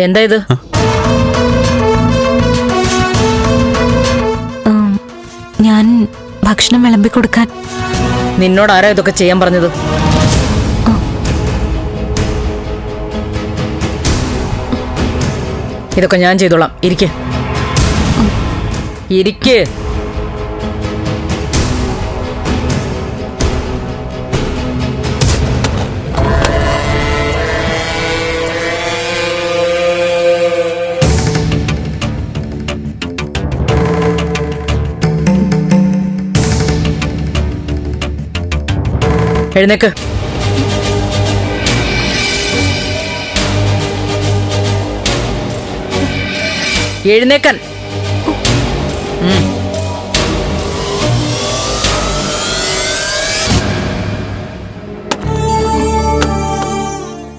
എന്താ ഇത്? ഞാൻ ഭക്ഷണം വിളമ്പി കൊടുക്കാൻ. നിന്നോട് ആരാ ഇതൊക്കെ ചെയ്യാൻ പറഞ്ഞത്? ഇതൊക്കെ ഞാൻ ചെയ്തോളാം. ഇരിക്ക്. എഴുന്നേക്ക്. എഴുന്നേക്കാൻ.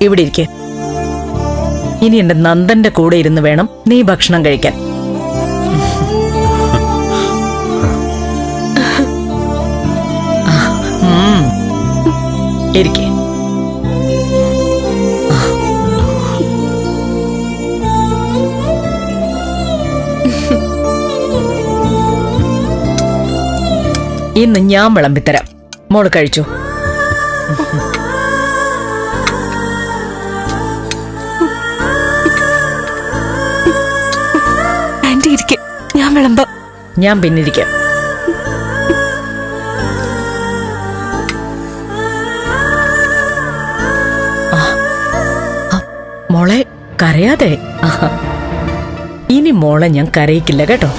ഇവിടെ ഇരിക്കെ. ഇനി എന്റെ നന്ദന്റെ കൂടെ ഇരുന്ന് വേണം നീ ഭക്ഷണം കഴിക്കാൻ. ഇരിക്കെ. ഇന്ന് ഞാൻ വിളമ്പിത്തരാം. മോള് കഴിച്ചു. ആന്റി ഇരിക്കെ, ഞാൻ വിളമ്പാം. ഞാൻ പിന്നിരിക്കാം. മോളെ കരയാതെ. ഇനി മോളെ ഞാൻ കരയിക്കില്ല കേട്ടോ.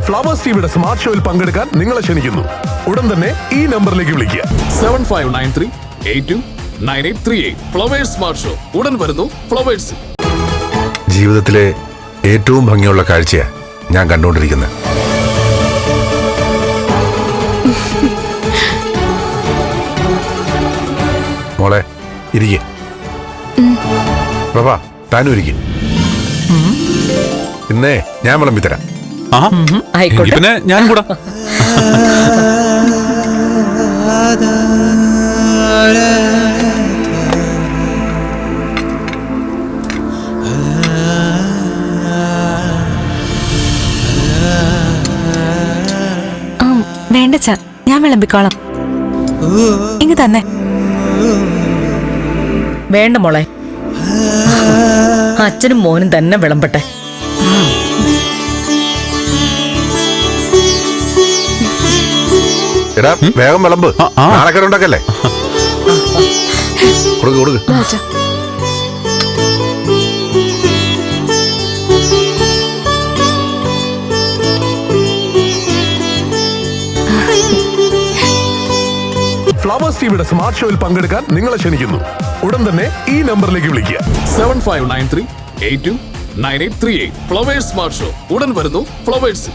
ഫ്ലവേഴ്സ് ടിവിയുടെ സ്മാർട്ട് ഷോയിൽ പങ്കെടുക്കാൻ നിങ്ങളെ ക്ഷണിക്കുന്നു. ഉടൻ തന്നെ ഈ നമ്പറിലേക്ക് വിളിക്കുക. 7593829838. ഫ്ലവേഴ്സ് സ്മാർട്ട് ഷോ ഉടൻ വരുന്നു ഫ്ലവേഴ്സ്. ജീവിതത്തിലെ ഏറ്റവും ഭംഗിയുള്ള കാഴ്ചയാ ഞാൻ കണ്ടുകൊണ്ടിരിക്കുന്നത്. മോളെ ഇരിക്കെ. പ്രഭ താനും ഇരിക്കെ. ഇന്നേ ഞാൻ വിളമ്പിത്തരാം. ആയിക്കോട്ടെ. പിന്നെ ഞാൻ കൂടാ. വേണ്ട ചാ, ഞാൻ വിളമ്പിക്കോളാം. ഇങ്ങ് തന്നെ. വേണ്ട മോളെ, അച്ഛനും മോനും തന്നെ വിളമ്പട്ടെ. എടാ വേഗം വിളമ്പ്. നാളെ ഉണ്ടാക്കല്ലേ. കൊടുക്ക് കൊടുക്ക്. ഫ്ലവേഴ്സ് ടിവിയുടെ സ്മാർട്ട് ഷോയിൽ പങ്കെടുക്കാൻ നിങ്ങളെ ക്ഷണിക്കുന്നു. ഉടൻ തന്നെ ഈ നമ്പറിലേക്ക് വിളിക്കുക. 7593829838. ഫ്ലവേഴ്സ് സ്മാർട്ട് ഷോ ഉടൻ വരുന്നു ഫ്ലവേഴ്സ്.